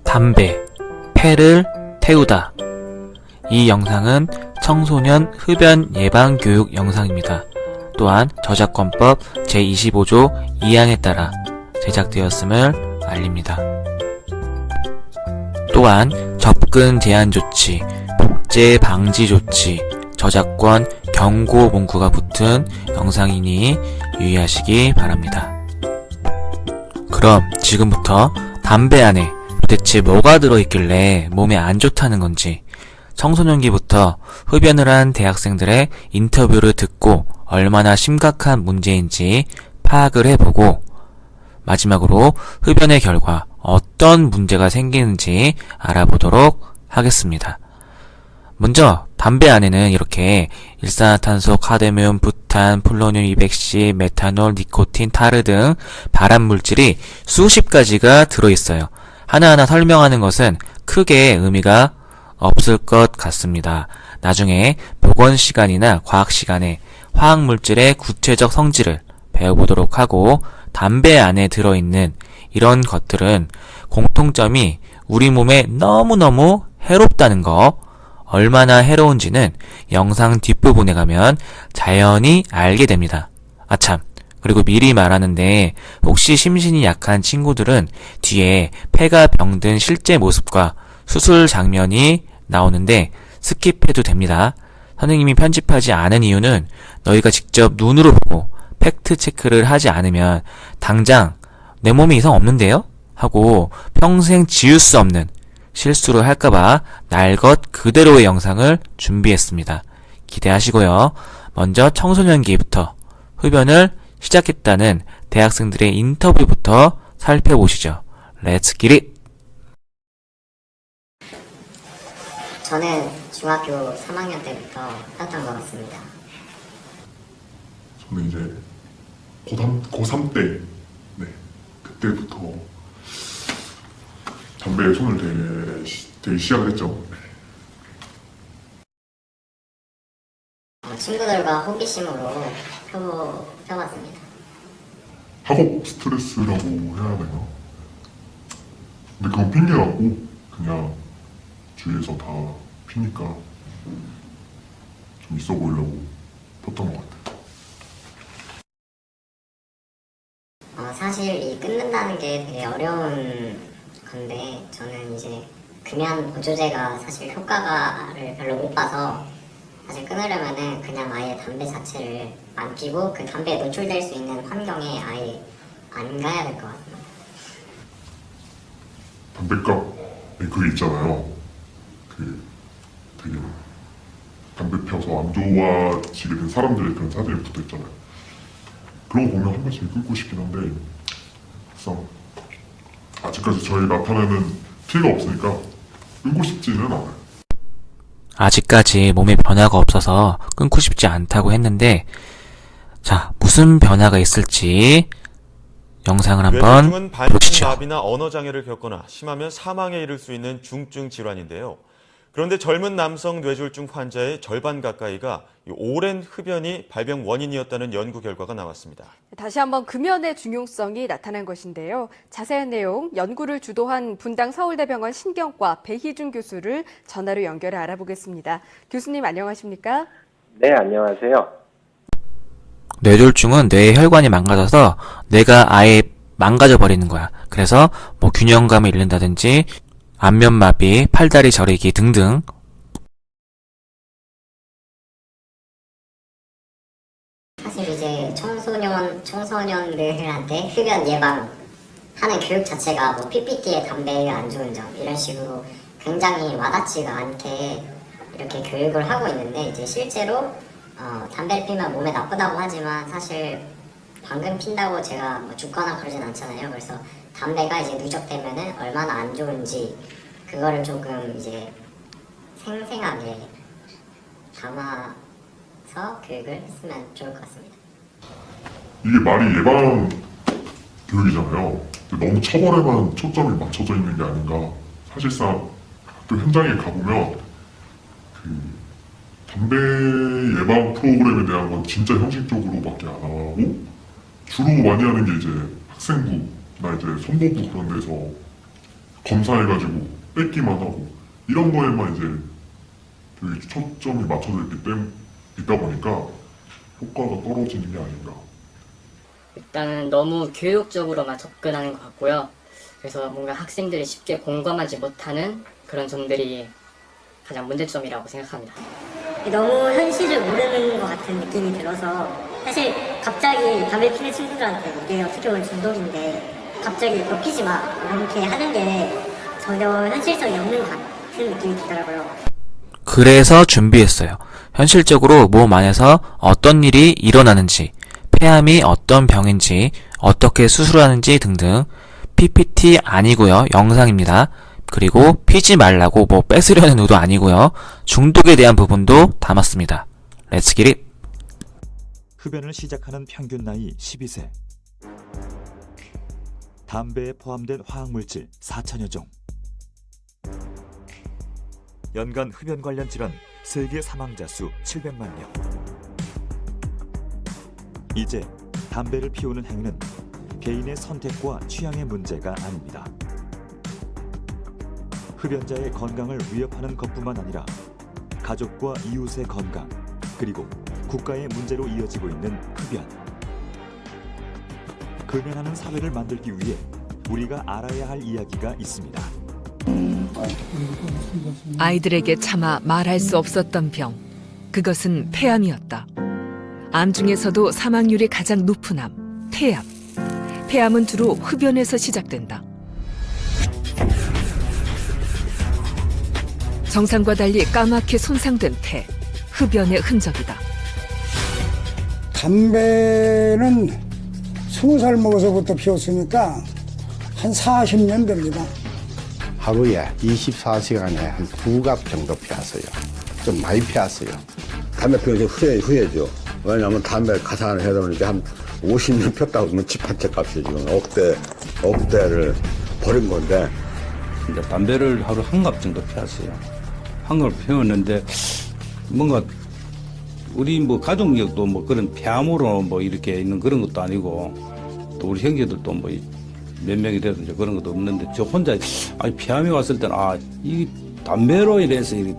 담배, 폐를 태우다. 이 영상은 청소년 흡연 예방 교육 영상입니다. 또한 저작권법 제25조 2항에 따라 제작되었음을 알립니다. 또한 접근 제한 조치, 복제 방지 조치, 저작권 경고 문구가 붙은 영상이니 유의하시기 바랍니다. 그럼 지금부터 담배 안에 도대체 뭐가 들어있길래 몸에 안 좋다는 건지, 청소년기부터 흡연을 한 대학생들의 인터뷰를 듣고 얼마나 심각한 문제인지 파악을 해보고, 마지막으로 흡연의 결과 어떤 문제가 생기는지 알아보도록 하겠습니다. 먼저 담배 안에는 이렇게 일산화탄소, 카드뮴, 부탄, 폴로늄 200C, 메탄올, 니코틴, 타르 등 발암물질이 수십 가지가 들어있어요. 하나하나 설명하는 것은 크게 의미가 없을 것 같습니다. 나중에 보건 시간이나 과학 시간에 화학물질의 구체적 성질을 배워보도록 하고, 담배 안에 들어있는 이런 것들은 공통점이 우리 몸에 너무너무 해롭다는 거, 얼마나 해로운지는 영상 뒷부분에 가면 자연히 알게 됩니다. 아참, 그리고 미리 말하는데 혹시 심신이 약한 친구들은 뒤에 폐가 병든 실제 모습과 수술 장면이 나오는데 스킵해도 됩니다. 선생님이 편집하지 않은 이유는 너희가 직접 눈으로 보고 팩트 체크를 하지 않으면 당장 내 몸에 이상 없는데요? 하고 평생 지울 수 없는 실수를 할까봐 날 것 그대로의 영상을 준비했습니다. 기대하시고요. 먼저 청소년기부터 흡연을 시작했다는 대학생들의 인터뷰부터 살펴보시죠. Let's get it! 저는 중학교 3학년 때부터 폈던 것 같습니다. 저는 이제 고3 때, 그때부터 담배에 손을 대기 시작을 했죠. 친구들과 호기심으로 펴봤습니다. 학업 스트레스라고 해야 되나? 근데 그건 핑계라고 그냥 주위에서 다 피니까 좀 있어 보이려고 폈던 것 같아요. 사실 이 끊는다는 게 되게 어려운 건데, 저는 이제 금연 보조제가 사실 효과를 별로 못 봐서 사실 끊으려면은 그냥 아예 담배 자체를 안 피고 그 담배에 노출될 수 있는 환경에 아예 안 가야 될 것 같습니다. 담배값에 그게 있잖아요. 되게 담배 펴서 안 좋아지게 된 사람들의 그런 사진이 붙어 있잖아요. 그런 거 보면 한 번씩 끊고 싶긴 한데, 막상 아직까지 저희 나타내는 피해가 없으니까 끊고 싶지는 않아요. 아직까지 몸에 변화가 없어서 끊고 싶지 않다고 했는데, 자, 무슨 변화가 있을지 영상을 한번 뇌졸중은 반신 보시죠. 마비나 언어 장애를 겪거나 심하면 사망에 이를 수 있는 중증 질환인데요. 그런데 젊은 남성 뇌졸중 환자의 절반 가까이가 오랜 흡연이 발병 원인이었다는 연구 결과가 나왔습니다. 다시 한번 금연의 중요성이 나타난 것인데요. 자세한 내용 연구를 주도한 분당 서울대병원 신경과 배희준 교수를 전화로 연결해 알아보겠습니다. 교수님 안녕하십니까? 네, 안녕하세요. 뇌졸중은 뇌의 혈관이 망가져서 뇌가 아예 망가져 버리는 거야. 그래서 뭐 균형감을 잃는다든지 안면마비, 팔다리 저리기 등등. 사실 이제 청소년들한테 흡연 예방하는 교육 자체가 뭐 PPT에 담배에 안 좋은 점 이런 식으로 굉장히 와닿지가 않게 이렇게 교육을 하고 있는데, 이제 실제로 담배를 피면 몸에 나쁘다고 하지만 사실 방금 핀다고 제가 뭐 죽거나 그러진 않잖아요. 그래서 담배가 이제 누적되면은 얼마나 안 좋은지 그거를 조금 이제 생생하게 담아서 교육을 했으면 좋을 것 같습니다. 이게 말이 예방 교육이잖아요. 근데 너무 처벌에만 초점이 맞춰져 있는 게 아닌가. 사실상 또 현장에 가보면 담배 예방 프로그램에 대한 건 진짜 형식적으로밖에 안 하고, 주로 많이 하는 게 이제 학생부나 이제 선보부 그런 데서 검사해가지고 뺏기만 하고 이런 거에만 이제 되게 초점이 맞춰져 있다 보니까 효과가 떨어지는 게 아닌가. 일단은 너무 교육적으로만 접근하는 것 같고요. 그래서 뭔가 학생들이 쉽게 공감하지 못하는 그런 점들이 가장 문제점이라고 생각합니다. 너무 현실을 모르는 것 같은 느낌이 들어서 사실 갑자기 담배 피는 친구들한테 이게 어떻게 보면 중독인데 갑자기 너 피지 마 이렇게 하는 게 전혀 현실성이 없는 것 같은 느낌이 들더라고요. 그래서 준비했어요. 현실적으로 몸 안에서 어떤 일이 일어나는지, 폐암이 어떤 병인지, 어떻게 수술하는지 등등. PPT 아니고요. 영상입니다. 그리고 피지 말라고 뭐 뺏으려는 의도 아니고요. 중독에 대한 부분도 담았습니다. 렛츠 기릿! 흡연을 시작하는 평균 나이 12세. 담배에 포함된 화학물질 4천여 종. 연간 흡연 관련 질환 세계 사망자 수 700만 명. 이제 담배를 피우는 행위는 개인의 선택과 취향의 문제가 아닙니다. 흡연자의 건강을 위협하는 것뿐만 아니라 가족과 이웃의 건강, 그리고 국가의 문제로 이어지고 있는 흡연. 금연하는 사회를 만들기 위해 우리가 알아야 할 이야기가 있습니다. 아이들에게 차마 말할 수 없었던 병. 그것은 폐암이었다. 암 중에서도 사망률이 가장 높은 암, 폐암. 폐암은 주로 흡연에서 시작된다. 정상과 달리 까맣게 손상된 폐, 흡연의 흔적이다. 담배는 20살 먹어서부터 피웠으니까 한 40년 됩니다. 하루에 24시간에 한 2갑 정도 피웠어요. 좀 많이 피웠어요. 담배 피우는 게 후회죠. 왜냐하면 담배 가산을 해다 보니까 한 50년 폈다고 하면 집 한 채 값이 지금 억대를 버린 건데. 이제 담배를 하루 한 갑 정도 피웠어요. 한 갑을 피웠는데 뭔가 우리 뭐 가족력도 뭐 그런 폐암으로 뭐 이렇게 있는 그런 것도 아니고 또 우리 형제들도 뭐 몇 명이 돼도 이제 그런 것도 없는데 저 혼자 아니 폐암이 왔을 때는 아 이 담배로 인해서 이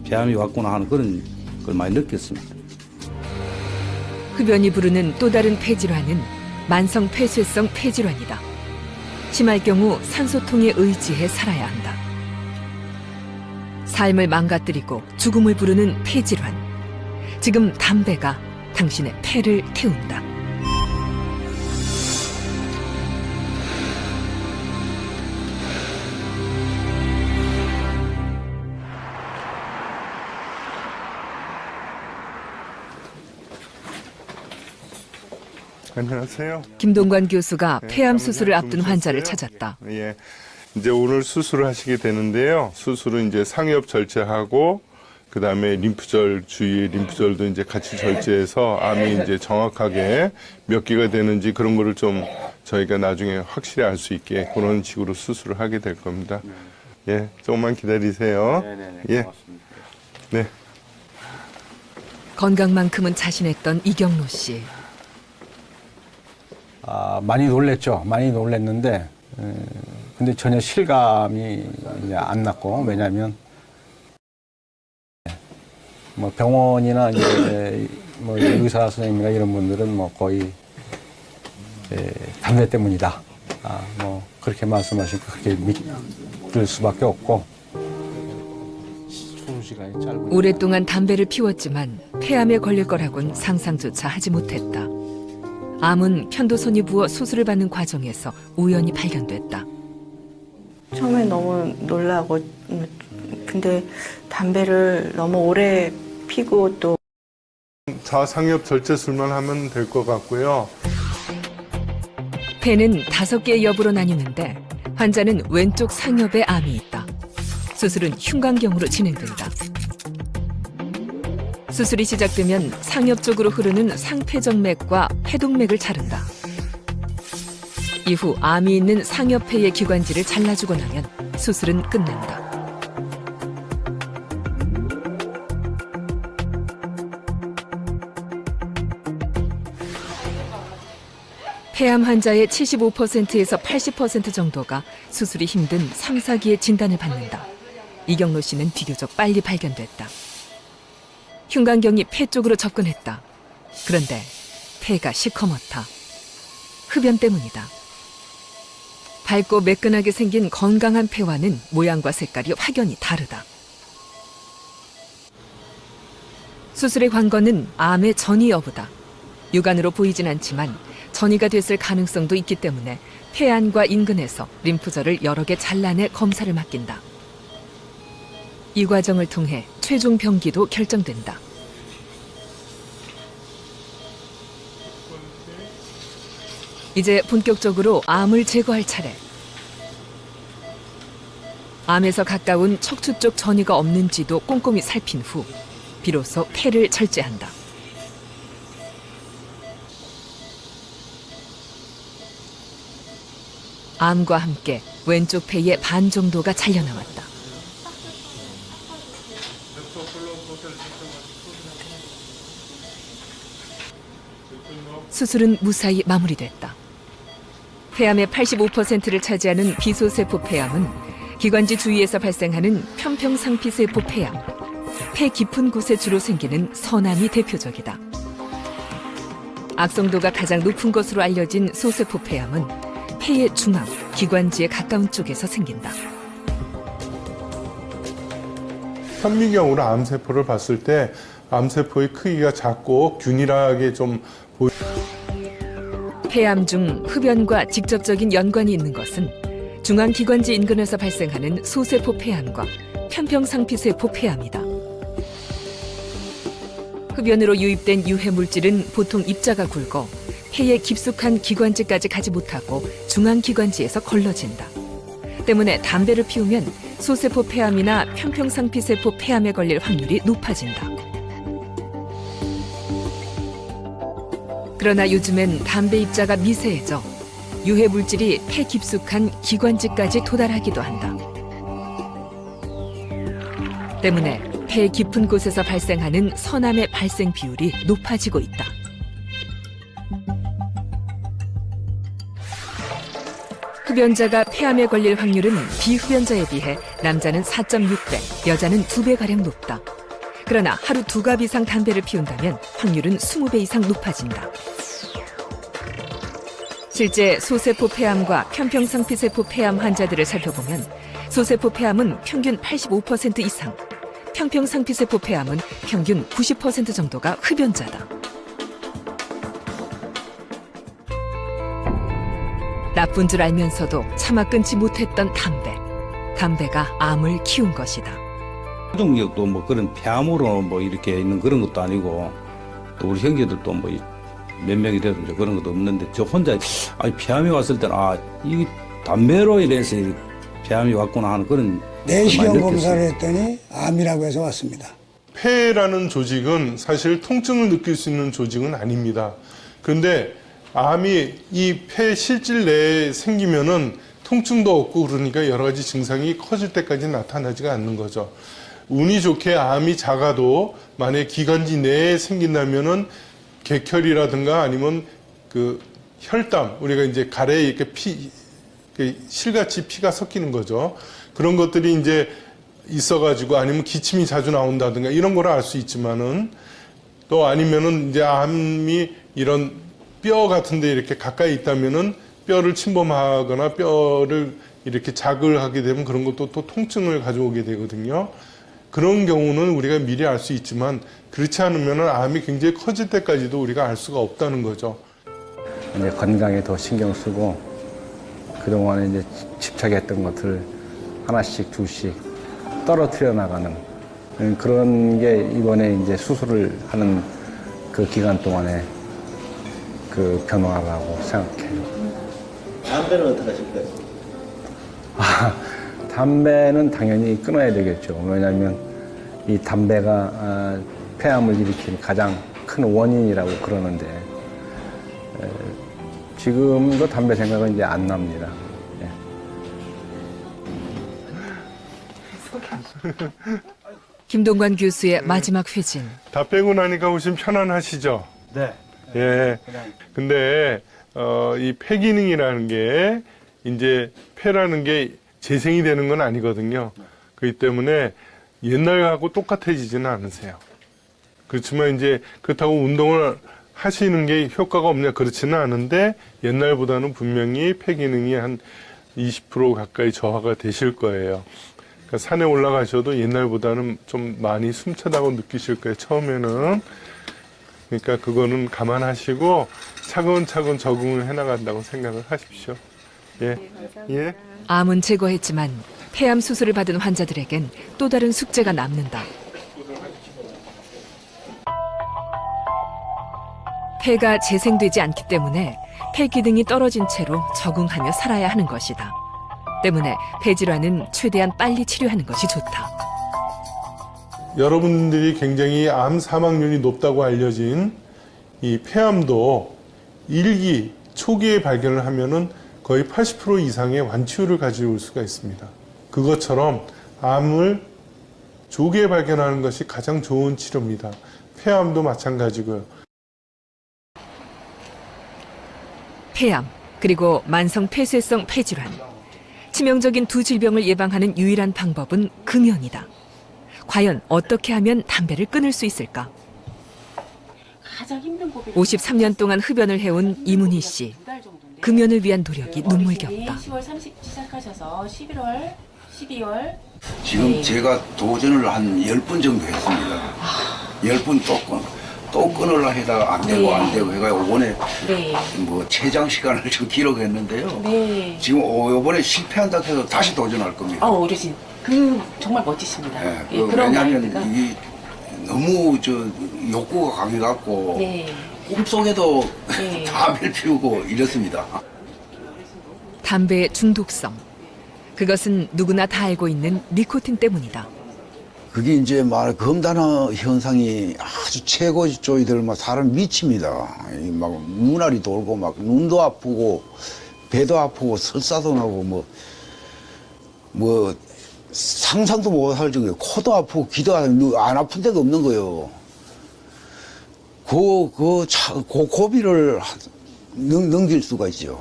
폐암이 왔구나 하는 그런 걸 많이 느꼈습니다. 흡연이 부르는 또 다른 폐질환은 만성 폐쇄성 폐질환이다. 심할 경우 산소통에 의지해 살아야 한다. 삶을 망가뜨리고 죽음을 부르는 폐질환. 지금 담배가 당신의 폐를 태운다. 안녕하세요. 김동관 교수가 폐암 수술을 앞둔 환자를 찾았다. 예, 이제 오늘 수술을 하시게 되는데요. 수술은 이제 상엽 절제하고 그 다음에 림프절 주위의 림프절도 이제 같이 절제해서 암이 이제 정확하게 몇 개가 되는지 그런 거를 좀 저희가 나중에 확실히 알 수 있게 그런 식으로 수술을 하게 될 겁니다. 예, 조금만 기다리세요. 네네네. 예, 고맙습니다. 네. 건강만큼은 자신했던 이경로 씨. 많이 놀랬죠. 많이 놀랬는데, 근데 전혀 실감이 이제 안 났고, 왜냐면, 뭐 병원이나 이제 뭐 의사 선생님이나 이런 분들은 뭐 거의 담배 때문이다. 뭐 그렇게 말씀하시고 그렇게 믿을 수밖에 없고. 수술시간이 짧으니까. 오랫동안 담배를 피웠지만 폐암에 걸릴 거라곤 상상조차 하지 못했다. 암은 편도선이 부어 수술을 받는 과정에서 우연히 발견됐다. 처음에 너무 놀라고 근데 담배를 너무 오래 피고 또 자상엽 절제술만 하면 될 것 같고요. 폐는 5개의 엽으로 나뉘는데 환자는 왼쪽 상엽에 암이 있다. 수술은 흉곽경으로 진행된다. 수술이 시작되면 상엽 쪽으로 흐르는 상폐정맥과 폐동맥을 자른다. 이후 암이 있는 상엽폐의 기관지를 잘라주고 나면 수술은 끝난다. 폐암 환자의 75%에서 80% 정도가 수술이 힘든 3, 4기의 진단을 받는다. 이경로 씨는 비교적 빨리 발견됐다. 흉곽경이 폐 쪽으로 접근했다. 그런데 폐가 시커멓다. 흡연 때문이다. 밝고 매끈하게 생긴 건강한 폐와는 모양과 색깔이 확연히 다르다. 수술의 관건은 암의 전이 여부다. 육안으로 보이진 않지만 전이가 됐을 가능성도 있기 때문에 폐 안과 인근에서 림프절을 여러 개 잘라내 검사를 맡긴다. 이 과정을 통해 최종 병기도 결정된다. 이제 본격적으로 암을 제거할 차례. 암에서 가까운 척추 쪽 전이가 없는지도 꼼꼼히 살핀 후 비로소 폐를 절제한다. 암과 함께 왼쪽 폐의 반 정도가 잘려나왔다. 수술은 무사히 마무리됐다. 폐암의 85%를 차지하는 비소세포 폐암은 기관지 주위에서 발생하는 편평상피세포 폐암, 폐 깊은 곳에 주로 생기는 선암이 대표적이다. 악성도가 가장 높은 것으로 알려진 소세포 폐암은 폐의 중앙, 기관지에 가까운 쪽에서 생긴다. 현미경으로 암세포를 봤을 때 암세포의 크기가 작고 균일하게 좀 보이. 폐암 중 흡연과 직접적인 연관이 있는 것은 중앙기관지 인근에서 발생하는 소세포 폐암과 편평상피세포 폐암이다. 흡연으로 유입된 유해 물질은 보통 입자가 굵어 폐의 깊숙한 기관지까지 가지 못하고 중앙기관지에서 걸러진다. 때문에 담배를 피우면 소세포 폐암이나 편평상피세포 폐암에 걸릴 확률이 높아진다. 그러나 요즘엔 담배 입자가 미세해져 유해 물질이 폐 깊숙한 기관지까지 도달하기도 한다. 때문에 폐 깊은 곳에서 발생하는 선암의 발생 비율이 높아지고 있다. 흡연자가 폐암에 걸릴 확률은 비흡연자에 비해 남자는 4.6배, 여자는 2배가량 높다. 그러나 하루 2갑 이상 담배를 피운다면 확률은 20배 이상 높아진다. 실제 소세포 폐암과 편평상피세포 폐암 환자들을 살펴보면 소세포 폐암은 평균 85% 이상, 편평상피세포 폐암은 평균 90% 정도가 흡연자다. 나쁜 줄 알면서도 차마 끊지 못했던 담배. 담배가 암을 키운 것이다. 가족력도 뭐 그런 폐암으로 뭐 이렇게 있는 그런 것도 아니고 또 우리 형제들도 뭐 몇 명이 돼도 이제 그런 것도 없는데 저 혼자 폐암이 왔을 때는 이 담배로 인해서 폐암이 왔구나 하는 그런 내시경 검사를 했더니 암이라고 해서 왔습니다. 폐라는 조직은 사실 통증을 느낄 수 있는 조직은 아닙니다. 그런데 암이 이 폐 실질 내에 생기면은 통증도 없고 그러니까 여러 가지 증상이 커질 때까지 나타나지가 않는 거죠. 운이 좋게 암이 작아도 만약에 기관지 내에 생긴다면은 객혈이라든가 아니면 그 혈담, 우리가 이제 가래에 이렇게 실같이 피가 섞이는 거죠. 그런 것들이 이제 있어가지고 아니면 기침이 자주 나온다든가 이런 걸 알 수 있지만은 또 아니면은 이제 암이 이런 뼈 같은데 이렇게 가까이 있다면은 뼈를 침범하거나 뼈를 이렇게 자극을 하게 되면 그런 것도 또 통증을 가져오게 되거든요. 그런 경우는 우리가 미리 알 수 있지만 그렇지 않으면 암이 굉장히 커질 때까지도 우리가 알 수가 없다는 거죠. 이제 건강에 더 신경 쓰고 그동안에 이제 집착했던 것들 하나씩 둘씩 떨어뜨려 나가는 그런 게 이번에 이제 수술을 하는 그 기간 동안에 그 변화라고 생각해요. 담배는 어떻게 하실 거예요? 담배는 당연히 끊어야 되겠죠. 왜냐하면 이 담배가 폐암을 일으키는 가장 큰 원인이라고 그러는데 지금도 담배 생각은 이제 안 납니다. 김동관 교수의 마지막 회진. 다 빼고 나니까 훨씬 편안하시죠? 네. 예. 근데 이 폐기능이라는 게 이제 폐라는 게 재생이 되는 건 아니거든요. 그렇기 때문에 옛날하고 똑같아지지는 않으세요. 그렇지만 이제 그렇다고 운동을 하시는 게 효과가 없냐 그렇지는 않은데 옛날보다는 분명히 폐기능이 한 20% 가까이 저하가 되실 거예요. 그러니까 산에 올라가셔도 옛날보다는 좀 많이 숨차다고 느끼실 거예요. 처음에는. 그러니까 그거는 감안하시고 차근차근 적응을 해나간다고 생각을 하십시오. 예. 예. 암은 제거했지만 폐암 수술을 받은 환자들에겐 또 다른 숙제가 남는다. 폐가 재생되지 않기 때문에 폐 기능이 떨어진 채로 적응하며 살아야 하는 것이다. 때문에 폐질환은 최대한 빨리 치료하는 것이 좋다. 여러분들이 굉장히 암 사망률이 높다고 알려진 이 폐암도 일기, 초기에 발견을 하면은 거의 80% 이상의 완치율을 가지고 올 수가 있습니다. 그것처럼 암을 조기에 발견하는 것이 가장 좋은 치료입니다. 폐암도 마찬가지고요. 폐암, 그리고 만성 폐쇄성 폐질환. 치명적인 두 질병을 예방하는 유일한 방법은 금연이다. 과연 어떻게 하면 담배를 끊을 수 있을까? 53년 동안 흡연을 해온 이문희 씨. 금연을 위한 노력이 눈물겹다. 10월 30일 시작하셔서 11월, 12월. 지금 제가 도전을 한 10번 정도 했습니다. 10번 또 끊으려 하다가 안 되고 안 되고 해가 이번에 뭐 최장 시간을 좀 기록했는데요. 지금 이번에 실패한다 해서 다시 도전할 겁니다. 어르신, 정말 멋지십니다. 왜냐하면 이게 너무 욕구가 강해갖고 꿈속에도 담배를 피우고 이렇습니다. 담배의 중독성. 그것은 누구나 다 알고 있는 니코틴 때문이다. 그게 이제 말 검단화 현상이 아주 최고죠. 이들 막 사람 미칩니다. 막 눈알이 돌고 막 눈도 아프고 배도 아프고 설사도 나고 뭐 상상도 못할 정도에 코도 아프고 귀도 안 아픈 데가 없는 거예요. 그 고비를 넘길 수가 있죠.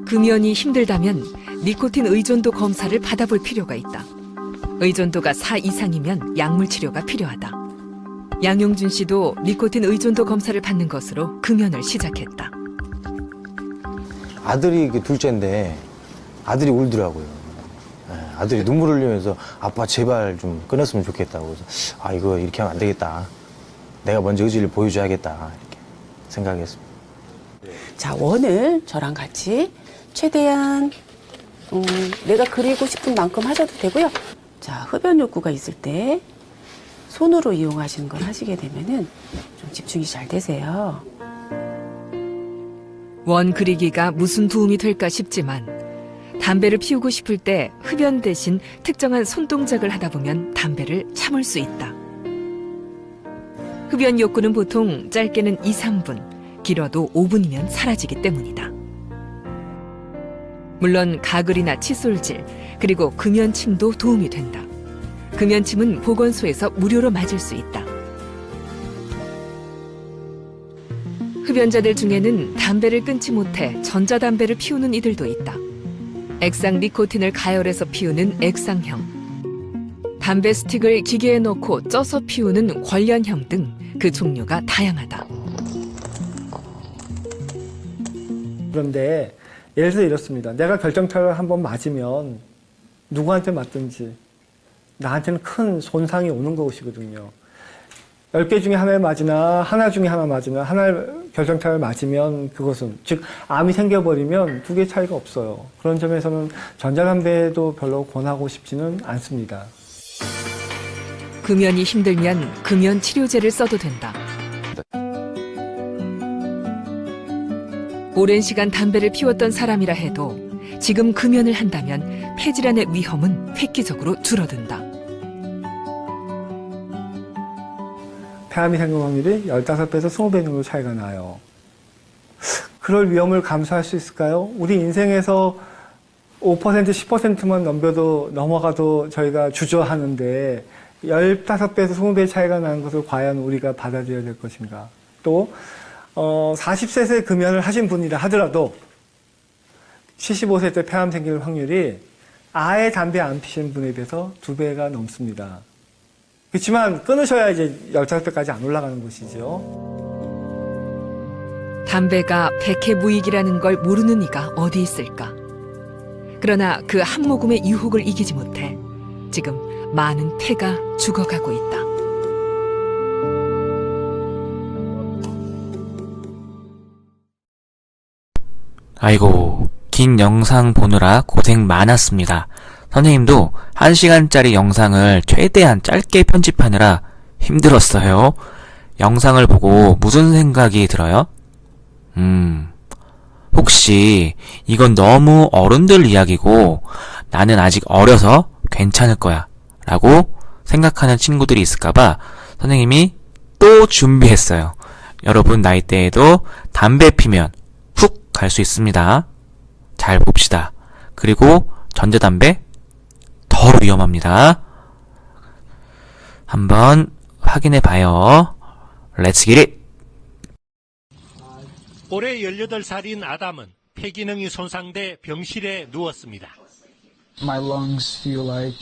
금연이 힘들다면 니코틴 의존도 검사를 받아볼 필요가 있다. 의존도가 4 이상이면 약물 치료가 필요하다. 양용준 씨도 니코틴 의존도 검사를 받는 것으로 금연을 시작했다. 아들이 둘째인데 아들이 울더라고요. 아들이 눈물을 흘리면서 아빠 제발 좀 끊었으면 좋겠다고. 그래서 이거 이렇게 하면 안 되겠다. 내가 먼저 의지를 보여줘야겠다. 이렇게 생각했습니다. 자, 원을 저랑 같이 최대한 내가 그리고 싶은 만큼 하셔도 되고요. 자, 흡연 욕구가 있을 때 손으로 이용하시는 걸 하시게 되면은 좀 집중이 잘 되세요. 원 그리기가 무슨 도움이 될까 싶지만 담배를 피우고 싶을 때 흡연 대신 특정한 손동작을 하다 보면 담배를 참을 수 있다. 흡연 욕구는 보통 짧게는 2, 3분, 길어도 5분이면 사라지기 때문이다. 물론 가글이나 칫솔질, 그리고 금연침도 도움이 된다. 금연침은 보건소에서 무료로 맞을 수 있다. 흡연자들 중에는 담배를 끊지 못해 전자담배를 피우는 이들도 있다. 액상 니코틴을 가열해서 피우는 액상형, 담배 스틱을 기계에 넣고 쪄서 피우는 관련형 등 그 종류가 다양하다. 그런데 예를 들어 이렇습니다. 내가 결정타를 한번 맞으면 누구한테 맞든지 나한테는 큰 손상이 오는 것이거든요. 10개 중에 하나를 맞으나 하나 중에 하나 맞으나 하나를 결정타를 맞으면 그것은 즉 암이 생겨버리면 두 개 차이가 없어요. 그런 점에서는 전자담배도 별로 권하고 싶지는 않습니다. 금연이 힘들면 금연 치료제를 써도 된다. 오랜 시간 담배를 피웠던 사람이라 해도 지금 금연을 한다면 폐질환의 위험은 획기적으로 줄어든다. 폐암이 생길 확률이 15배에서 20배 정도 차이가 나요. 그럴 위험을 감수할 수 있을까요? 우리 인생에서 5%, 10%만 넘어가도 저희가 주저하는데 15배에서 20배 차이가 나는 것을 과연 우리가 받아들여야 될 것인가? 또 40세 금연을 하신 분이라 하더라도 75세 때 폐암 생길 확률이 아예 담배 안 피시는 분에 비해서 2배가 넘습니다. 그렇지만 끊으셔야 이제 15배까지 안 올라가는 것이죠. 담배가 백해무익이라는 걸 모르는 이가 어디 있을까? 그러나 그 한 모금의 유혹을 이기지 못해 지금 많은 폐가 죽어가고 있다. 아이고, 긴 영상 보느라 고생 많았습니다. 선생님도 1시간짜리 영상을 최대한 짧게 편집하느라 힘들었어요. 영상을 보고 무슨 생각이 들어요? 혹시 이건 너무 어른들 이야기고 나는 아직 어려서 괜찮을 거야 라고 생각하는 친구들이 있을까봐 선생님이 또 준비했어요. 여러분 나이대에도 담배 피면 훅 갈 수 있습니다. 잘 봅시다. 그리고 전자담배 더 위험합니다. 한번 확인해 봐요. Let's get it! 올해 18살인 아담은 폐기능이 손상돼 병실에 누웠습니다. My lungs feel like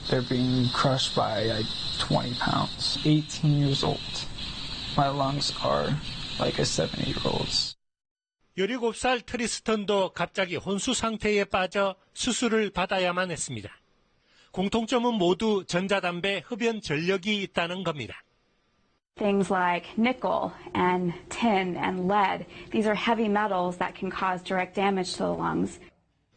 they're being crushed by like 20 pounds. 18 years old. My lungs are like a 7-8-year-old's. 17살 트리스턴도 갑자기 혼수 상태에 빠져 수술을 받아야만 했습니다. 공통점은 모두 전자담배 흡연 전력이 있다는 겁니다. Things like nickel and tin and lead. These are heavy metals that can cause direct damage to the lungs.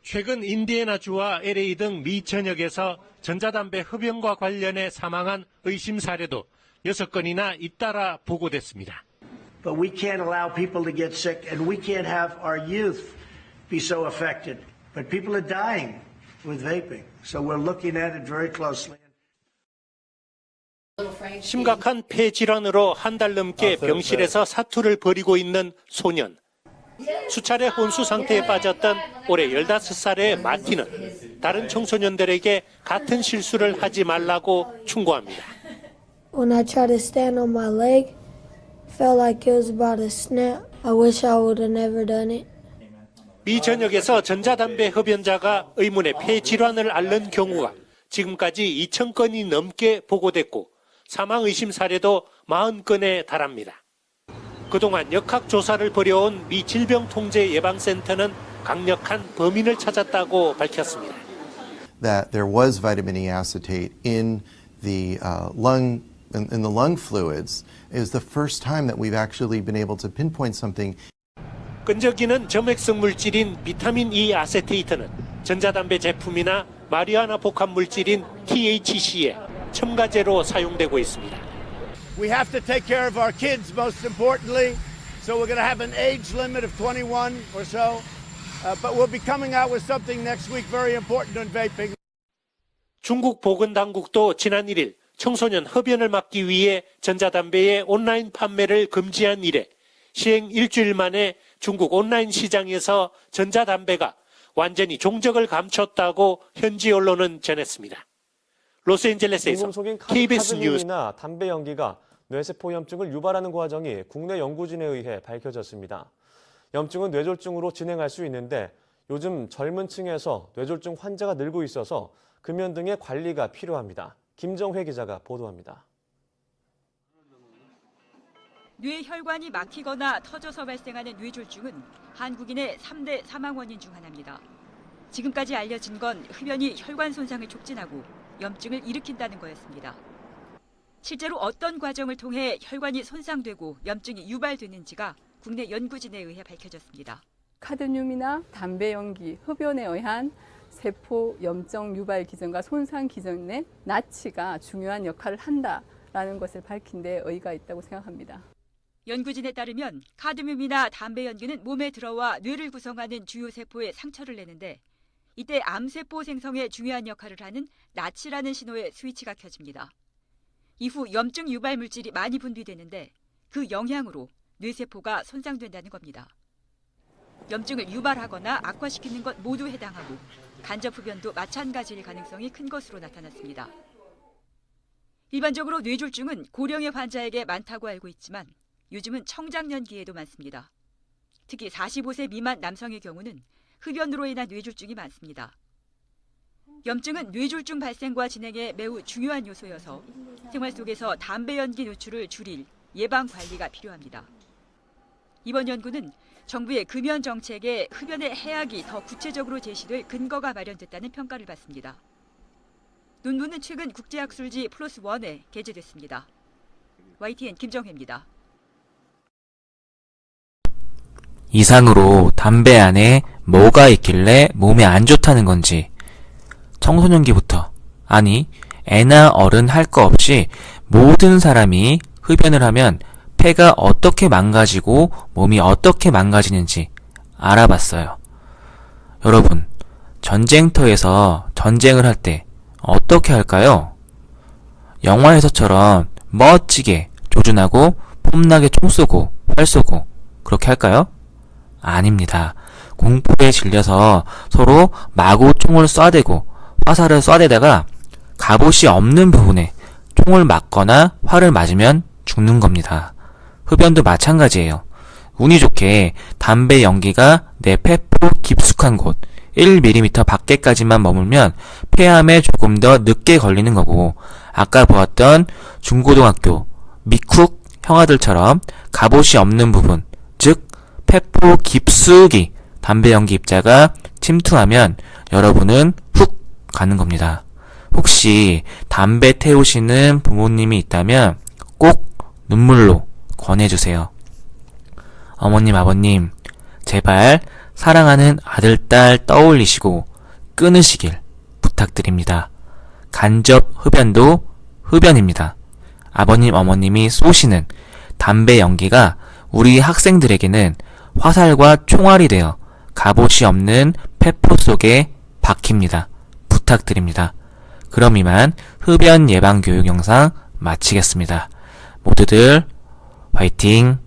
최근 인디애나주와 LA 등 미 전역에서 전자담배 흡연과 관련해 사망한 의심 사례도 6건이나 잇따라 보고됐습니다. But we can't allow people to get sick, and we can't have our youth be so affected. But people are dying with vaping, so we're looking at it very closely. 심각한 폐 질환으로 한 달 넘게 병실에서 사투를 벌이고 있는 소년. 수차례 혼수 상태에 빠졌던 올해 15살의 마틴은 다른 청소년들에게 같은 실수를 하지 말라고 충고합니다. When I tried to stand on my leg, felt like it was about to snap. I wish I would have never done it. 미 전역에서 전자담배 흡연자가 의문의 폐 질환을 앓는 경우가 지금까지 2,000건이 넘게 보고됐고 사망 의심 사례도 40건에 달합니다. 그동안 역학조사를 벌여온 미 질병통제예방센터는 강력한 범인을 찾았다고 밝혔습니다. That there was vitamin E acetate in the lung fluids is the first time that we've actually been able to pinpoint something. 끈적이는 점액성 물질인 비타민 E 아세테이트는 전자담배 제품이나 마리화나 복합 물질인 THC에 첨가제로 사용되고 있습니다. We have to take care of our kids most importantly, so we're going to have an age limit of 21 or so, but we'll be coming out with something next week very important on vaping. 중국 보건당국도 지난 1일 청소년 흡연을 막기 위해 전자담배의 온라인 판매를 금지한 이래 시행 일주일 만에 중국 온라인 시장에서 전자담배가 완전히 종적을 감췄다고 현지 언론은 전했습니다. 로스앤젤레스에서 KBS 뉴스. 담배 연기가 뇌세포 염증을 유발하는 과정이 국내 연구진에 의해 밝혀졌습니다. 염증은 뇌졸중으로 진행할 수 있는데 요즘 젊은 층에서 뇌졸중 환자가 늘고 있어서 금연 등의 관리가 필요합니다. 김정회 기자가 보도합니다. 뇌혈관이 막히거나 터져서 발생하는 뇌졸중은 한국인의 3대 사망 원인 중 하나입니다. 지금까지 알려진 건 흡연이 혈관 손상을 촉진하고 염증을 일으킨다는 거였습니다. 실제로 어떤 과정을 통해 혈관이 손상되고 염증이 유발되는지가 국내 연구진에 의해 밝혀졌습니다. 카드뮴이나 담배 연기, 흡연에 의한 세포 염증 유발 기전과 손상 기전의 나치가 중요한 역할을 한다라는 것을 밝힌 데 의의가 있다고 생각합니다. 연구진에 따르면 카드뮴이나 담배 연기는 몸에 들어와 뇌를 구성하는 주요 세포에 상처를 내는데 이때 암세포 생성에 중요한 역할을 하는 나치라는 신호의 스위치가 켜집니다. 이후 염증 유발 물질이 많이 분비되는데 그 영향으로 뇌세포가 손상된다는 겁니다. 염증을 유발하거나 악화시키는 것 모두 해당하고 간접 흡연도 마찬가지일 가능성이 큰 것으로 나타났습니다. 일반적으로 뇌졸중은 고령의 환자에게 많다고 알고 있지만 요즘은 청장년기에도 많습니다. 특히 45세 미만 남성의 경우는 흡연으로 인한 뇌졸중이 많습니다. 염증은 뇌졸중 발생과 진행에 매우 중요한 요소여서 생활 속에서 담배 연기 노출을 줄일 예방 관리가 필요합니다. 이번 연구는 정부의 금연 정책에 흡연의 해악이 더 구체적으로 제시될 근거가 마련됐다는 평가를 받습니다. 논문은 최근 국제학술지 PLOS-ONE에 게재됐습니다. YTN 김정혜입니다. 이상으로 담배 안에 뭐가 있길래 몸에 안 좋다는 건지 청소년기부터, 아니 애나 어른 할 거 없이 모든 사람이 흡연을 하면 폐가 어떻게 망가지고 몸이 어떻게 망가지는지 알아봤어요. 여러분, 전쟁터에서 전쟁을 할 때 어떻게 할까요? 영화에서처럼 멋지게 조준하고 폼나게 총 쏘고 활 쏘고 그렇게 할까요? 아닙니다. 공포에 질려서 서로 마구 총을 쏴대고 화살을 쏴대다가 갑옷이 없는 부분에 총을 맞거나 활을 맞으면 죽는 겁니다. 흡연도 마찬가지예요. 운이 좋게 담배 연기가 내 폐포 깊숙한 곳 1mm 밖에까지만 머물면 폐암에 조금 더 늦게 걸리는 거고, 아까 보았던 중고등학교 미쿡 형아들처럼 갑옷이 없는 부분, 즉 폐포 깊숙이 담배 연기 입자가 침투하면 여러분은 훅 가는 겁니다. 혹시 담배 태우시는 부모님이 있다면 꼭 눈물로 권해주세요. 어머님, 아버님, 제발 사랑하는 아들, 딸 떠올리시고 끊으시길 부탁드립니다. 간접 흡연도 흡연입니다. 아버님, 어머님이 쏘시는 담배 연기가 우리 학생들에게는 화살과 총알이 되어 갑옷이 없는 폐포 속에 박힙니다. 부탁드립니다. 그럼 이만 흡연 예방 교육 영상 마치겠습니다. 모두들 화이팅!